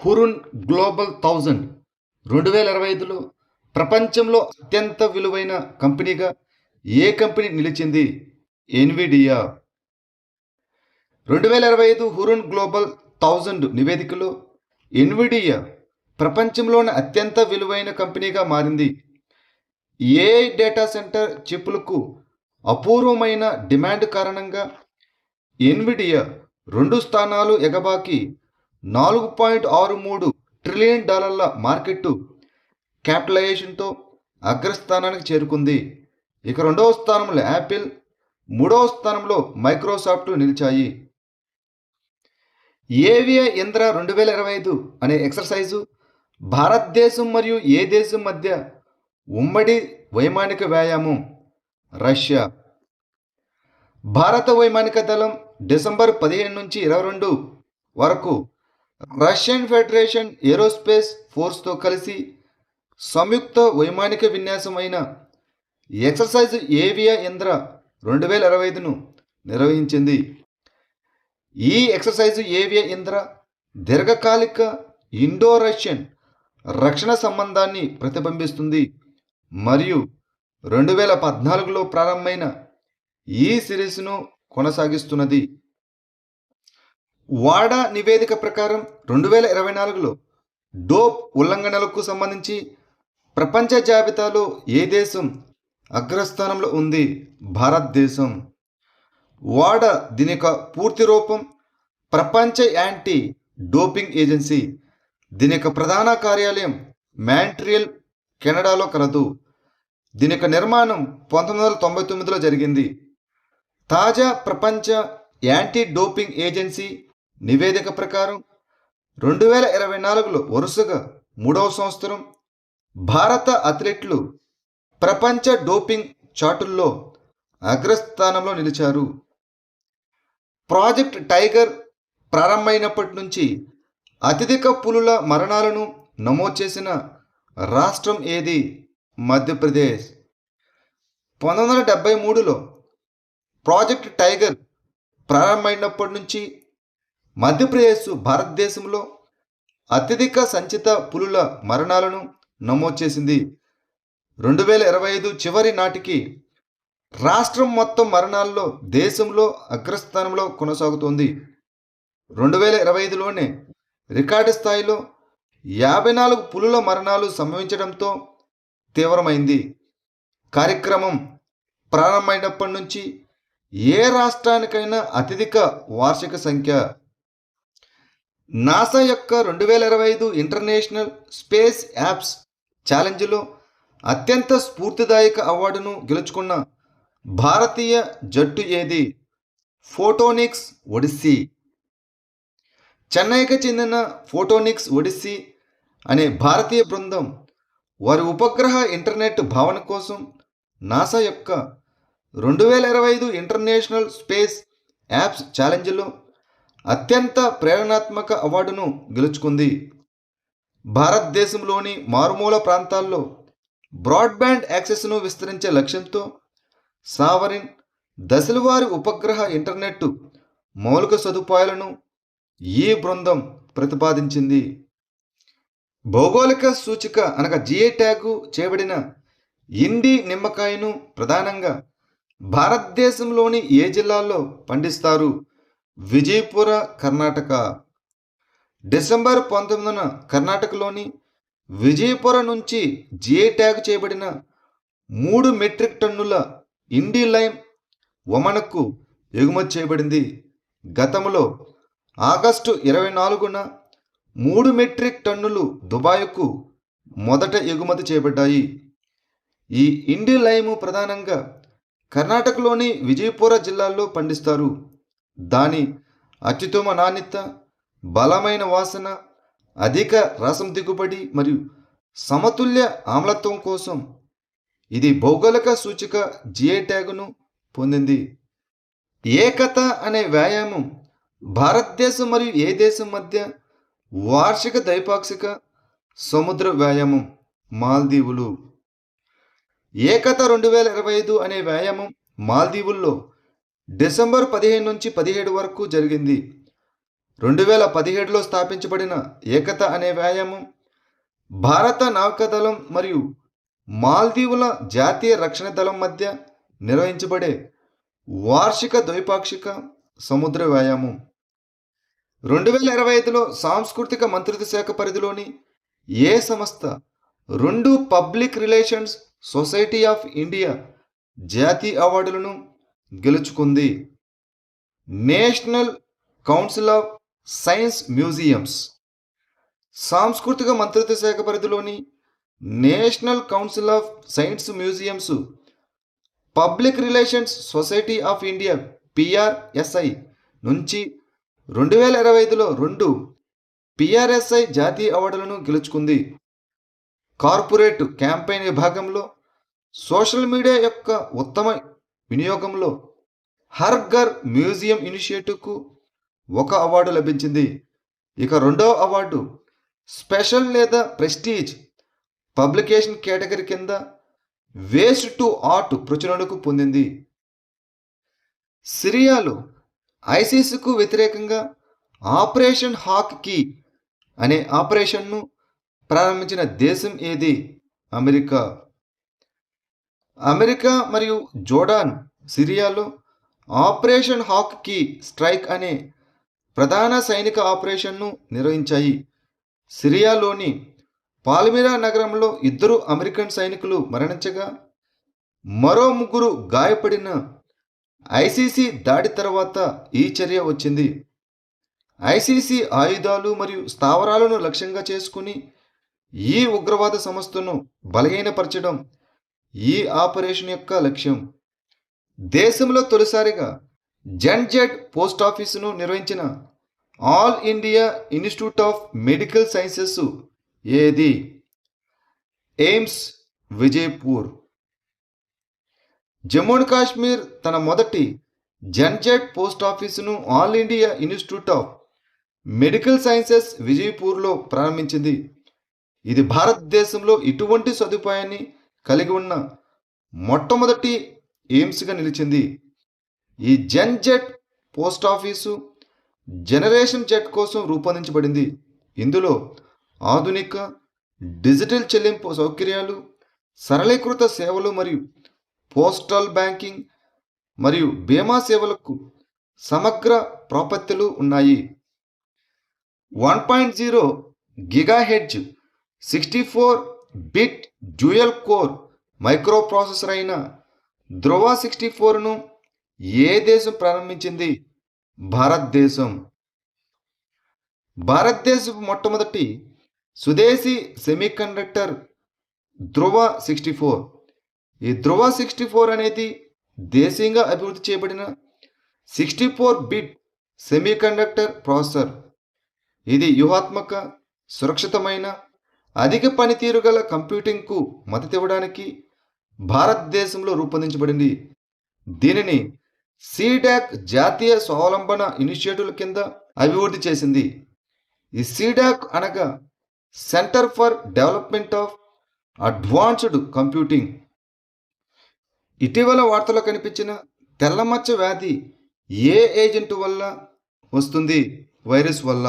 Hurun global 1000 2025లో ప్రపంచంలో అత్యంత విలువైన కంపెనీగా ఏ కంపెనీ నిలిచింది? ఎన్విడియా. 2025 హురున్ గ్లోబల్ 1000 నివేదికలో ఎన్విడియా ప్రపంచంలోని అత్యంత విలువైన కంపెనీగా మారింది. ఏఐ డేటా సెంటర్ చిప్పులకు అపూర్వమైన డిమాండ్ కారణంగా ఎన్విడియా 2 స్థానాలు ఎగబాకి $4.63 ట్రిలియన్ మార్కెట్ క్యాపిటలైజేషన్తో అగ్రస్థానానికి చేరుకుంది. ఇక రెండవ స్థానంలో యాపిల్, మూడవ స్థానంలో మైక్రోసాఫ్ట్ నిలిచాయి. ఏవియా ఇంద్ర 2025 అనే ఎక్సర్సైజు భారతదేశం మరియు ఏ దేశం మధ్య ఉమ్మడి వైమానిక వ్యాయామం. రష్యా. భారత వైమానిక దళం డిసెంబర్ 15 నుంచి 22 వరకు రష్యన్ ఫెడరేషన్ ఏరోస్పేస్ ఫోర్స్తో కలిసి సంయుక్త వైమానిక విన్యాసం అయిన ఎక్సర్సైజ్ ఏవియా ఇంద్ర 2025ను నిర్వహించింది. ఈ ఎక్సర్సైజ్ ఏవియా ఇంద్ర దీర్ఘకాలిక ఇండో రష్యన్ రక్షణ సంబంధాన్ని ప్రతిబింబిస్తుంది మరియు 2014లో ప్రారంభమైన ఈ సిరీస్ను కొనసాగిస్తున్నది. వాడా నివేదిక ప్రకారం 2024లో డోప్ ఉల్లంఘనలకు సంబంధించి ప్రపంచ జాబితాలో ఏ దేశం అగ్రస్థానంలో ఉంది? భారతదేశం. వాడా దీని యొక్క పూర్తి రూపం ప్రపంచ యాంటీ డోపింగ్ ఏజెన్సీ. దీని యొక్క ప్రధాన కార్యాలయం మాంట్రియల్, కెనడాలో కలదు. దీని యొక్క నిర్మాణం 1999లో జరిగింది. తాజా ప్రపంచ యాంటీ డోపింగ్ ఏజెన్సీ నివేదిక ప్రకారం 2024లో వరుసగా 3వ సంవత్సరం భారత అథ్లెట్లు ప్రపంచ డోపింగ్ చార్టుల్లో అగ్రస్థానంలో నిలిచారు. ప్రాజెక్ట్ టైగర్ ప్రారంభమైనప్పటి నుంచి అత్యధిక పులుల మరణాలను నమోదు చేసిన రాష్ట్రం ఏది? మధ్యప్రదేశ్. 1973లో ప్రాజెక్ట్ టైగర్ ప్రారంభమైనప్పటి నుంచి మధ్యప్రదేశ్ భారతదేశంలో అత్యధిక సంచిత పులుల మరణాలను నమోదు చేసింది. 2025 చివరి నాటికి రాష్ట్రం మొత్తం మరణాల్లో దేశంలో అగ్రస్థానంలో కొనసాగుతోంది. 2025లోనే రికార్డు స్థాయిలో 54 పులుల మరణాలు సంభవించడంతో తీవ్రమైంది. కార్యక్రమం ప్రారంభమైనప్పటి నుంచి ఏ రాష్ట్రానికైనా అత్యధిక వార్షిక సంఖ్య. నాసా యొక్క 2025 ఇంటర్నేషనల్ స్పేస్ యాప్స్ ఛాలెంజ్లో అత్యంత స్ఫూర్తిదాయక అవార్డును గెలుచుకున్న భారతీయ జట్టు ఏది? ఫోటోనిక్స్ ఒడిస్సీ. చెన్నైకి చెందిన ఫోటోనిక్స్ ఒడిస్సీ అనే భారతీయ బృందం వారి ఉపగ్రహ ఇంటర్నెట్ భావన కోసం నాసా యొక్క 2025 ఇంటర్నేషనల్ స్పేస్ యాప్స్ ఛాలెంజ్లో అత్యంత ప్రేరణాత్మక అవార్డును గెలుచుకుంది. భారతదేశంలోని మారుమూల ప్రాంతాల్లో బ్రాడ్బ్యాండ్ యాక్సెస్ను విస్తరించే లక్ష్యంతో సావరిన్ దశలవారీ ఉపగ్రహ ఇంటర్నెట్ మౌలిక సదుపాయాలను ఈ బృందం ప్రతిపాదించింది. భౌగోళిక సూచిక అనగా జిఐ ట్యాగు చేయబడిన ఇండి నిమ్మకాయను ప్రధానంగా భారతదేశంలోని ఏ జిల్లాల్లో పండిస్తారు? విజయపుర, కర్ణాటక. డిసెంబర్ 19న కర్ణాటకలోని విజయపుర నుంచి జిఐ ట్యాగ్ చేయబడిన 3 మెట్రిక్ టన్నుల ఇండి లైమ్ ఒమన్కు ఎగుమతి చేయబడింది. గతంలో ఆగస్టు 24న 3 మెట్రిక్ టన్నులు దుబాయ్కు మొదట ఎగుమతి చేయబడ్డాయి. ఈ ఇండి లైము ప్రధానంగా కర్ణాటకలోని విజయపుర జిల్లాల్లో పండిస్తారు. దాని అత్యుత్తమ నాణ్యత, బలమైన వాసన, అధిక రసం దిగుబడి మరియు సమతుల్య ఆమ్లత్వం కోసం ఇది భౌగోళిక సూచిక జిఐ ట్యాగును పొందింది. ఏకత అనే వ్యాయామం భారతదేశం మరియు ఏ దేశం మధ్య వార్షిక ద్వైపాక్షిక సముద్ర వ్యాయామం. మాల్దీవులు. ఏకత 2025 అనే వ్యాయామం మాల్దీవుల్లో డిసెంబర్ 15 నుంచి 17 వరకు జరిగింది. 2017లో స్థాపించబడిన ఏకత అనే వ్యాయామం భారత నౌకాదళం మరియు మాల్దీవుల జాతీయ రక్షణ దళం మధ్య నిర్వహించబడే వార్షిక ద్వైపాక్షిక సముద్ర వ్యాయామం. 2025లో సాంస్కృతిక మంత్రిత్వ శాఖ పరిధిలోని ఏ సంస్థ 2 public relations society of India జాతీయ అవార్డులను గెలుచుకుంది. National council of science museums. సాంస్కృతిక మంత్రిత్వ శాఖ పరిధిలోని national council of science museums public relations society of India PRSI నుంచి 2025లో 2 పిఆర్ఎస్ఐ జాతీయ అవార్డులను గెలుచుకుంది. కార్పొరేట్ క్యాంపెయిన్ విభాగంలో సోషల్ మీడియా యొక్క ఉత్తమ వినియోగంలో హర్ ఘర్ మ్యూజియం ఇనిషియేటివ్కు 1 అవార్డు లభించింది. ఇక రెండవ అవార్డు స్పెషల్ లేదా ప్రెస్టీజ్ పబ్లికేషన్ కేటగిరీ కింద వేస్ట్ టు ఆర్ట్ ప్రచురణకు పొందింది. సిరియాలో ఐసిస్కు వ్యతిరేకంగా ఆపరేషన్ హాక్ కీ అనే ఆపరేషన్ను ప్రారంభించిన దేశం ఏది? అమెరికా. అమెరికా మరియు జోర్డాన్ సిరియాలో ఆపరేషన్ హాక్ కీ స్ట్రైక్ అనే ప్రధాన సైనిక ఆపరేషన్ను నిర్వహించాయి. సిరియాలోని పాల్మిరా నగరంలో 2 అమెరికన్ సైనికులు మరణించగా మరో 3 గాయపడిన ఐసిసి దాడి తర్వాత ఈ చర్య వచ్చింది. ఐసిసి ఆయుధాలు మరియు స్థావరాలను లక్ష్యంగా చేసుకుని ఈ ఉగ్రవాద సంస్థను బలహీనపరచడం ఈ ఆపరేషన్ యొక్క లక్ష్యం. దేశంలో తొలిసారిగా జెడ్ పోస్ట్ ఆఫీసును నిర్వహించిన All India Institute of Medical Sciences ఏది? ఎయిమ్స్ విజయపూర్. జమ్మూ అండ్ కాశ్మీర్ తన మొదటి జెడ్ పోస్ట్ ఆఫీసును All India Institute of Medical Sciences విజయపూర్లో ప్రారంభించింది. ఇది భారతదేశంలో ఇటువంటి సదుపాయాన్ని కలిగి ఉన్న మొట్టమొదటి ఎయిమ్స్గా నిలిచింది. ఈ Z post office generation Z కోసం రూపొందించబడింది. ఇందులో ఆధునిక డిజిటల్ చెల్లింపు సౌకర్యాలు, సరళీకృత సేవలు మరియు పోస్టల్ బ్యాంకింగ్ మరియు బీమా సేవలకు సమగ్ర ప్రాప్యతలు ఉన్నాయి. 1.0 gigahertz 64 bit dual core micro processor అయిన ధ్రువ 64ను ఏ దేశం ప్రారంభించింది? భారతదేశం. భారతదేశపు మొట్టమొదటి స్వదేశీ సెమీకండక్టర్ ధ్రువ 64. ఈ ధ్రువ 64 అనేది దేశీయంగా అభివృద్ధి చేయబడిన 64 బిట్ సెమీకండక్టర్ ప్రాసెసర్. ఇది వ్యూహాత్మక, సురక్షితమైన, అధిక పనితీరు గల కంప్యూటింగ్కు మద్దతివ్వడానికి భారతదేశంలో రూపొందించబడింది. దీనిని సీడాక్ జాతీయ స్వావలంబన ఇనిషియేటివ్ల కింద అభివృద్ధి చేసింది. ఈ సీడాక్ అనగా centre for development of advanced computing. ఇటీవల వార్తలో కనిపించిన తెల్లమచ్చ వ్యాధి ఏ ఏజెంట్ వల్ల వస్తుంది? వైరస్ వల్ల.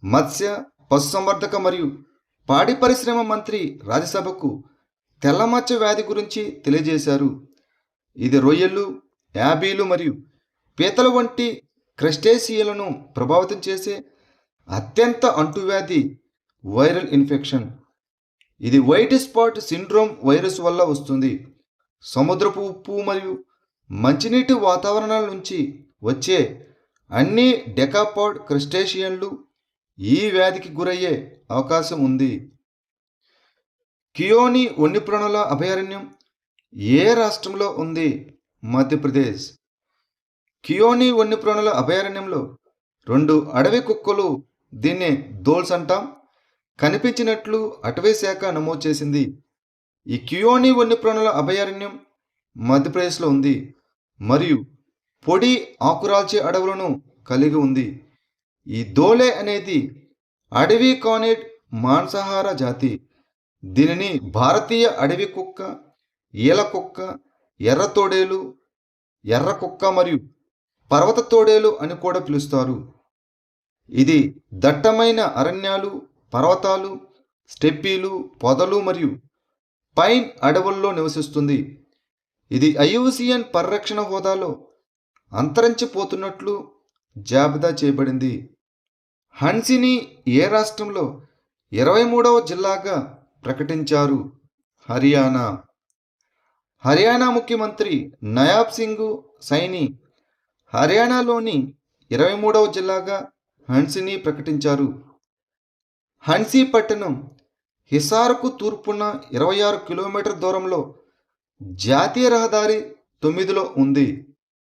మత్స్య, పశుసంవర్ధక మరియు పాడి పరిశ్రమ మంత్రి రాజ్యసభకు తెల్లమచ్చ వ్యాధి గురించి తెలియజేశారు. ఇది రొయ్యలు, యాబీలు మరియు పీతల వంటి క్రస్టేసియలను ప్రభావితం చేసే అత్యంత అంటువ్యాధి వైరల్ ఇన్ఫెక్షన్. ఇది వైట్ స్పాట్ సిండ్రోమ్ వైరస్ వల్ల వస్తుంది. సముద్రపు ఉప్పు మరియు మంచినీటి వాతావరణాల నుంచి వచ్చే అన్ని డెకాపాడ్ క్రస్టేషియన్లు ఈ వ్యాధికి గురయ్యే అవకాశం ఉంది. కియోని వన్యప్రాణుల అభయారణ్యం ఏ రాష్ట్రంలో ఉంది? మధ్యప్రదేశ్. కియోని వన్యప్రాణుల అభయారణ్యంలో 2 అడవి కుక్కలు, దీన్నే దోల్స్ అంటాం, కనిపించినట్లు అటవీ శాఖ నమోదు చేసింది. ఈ కియోని వన్యప్రాణుల అభయారణ్యం మధ్యప్రదేశ్లో ఉంది మరియు పొడి ఆకురాల్చే అడవులను కలిగి ఉంది. ఈ దోలే అనేది అడవి కానిడ్ మాంసాహార జాతి. దీనిని భారతీయ అడవి కుక్క, ఈల కుక్క, ఎర్ర తోడేలు, ఎర్ర కుక్క మరియు పర్వత తోడేలు అని కూడా పిలుస్తారు. ఇది దట్టమైన అరణ్యాలు, పర్వతాలు, స్టెప్పీలు, పొదలు మరియు పైన్ అడవుల్లో నివసిస్తుంది. ఇది ఐయుసిఎన్ పరిరక్షణ హోదాలో అంతరించిపోతున్నట్లు జాబితా చేయబడింది. హన్సీని ఏ రాష్ట్రంలో 23వ జిల్లాగా ప్రకటించారు? హర్యానా. హర్యానా ముఖ్యమంత్రి నయాబ్ సింగ్ సైని హర్యానాలోని 23వ జిల్లాగా హన్సీని ప్రకటించారు. హన్సీ పట్టణం హిసార్కు తూర్పున 26 కిలోమీటర్ దూరంలో జాతీయ రహదారి 9లో ఉంది.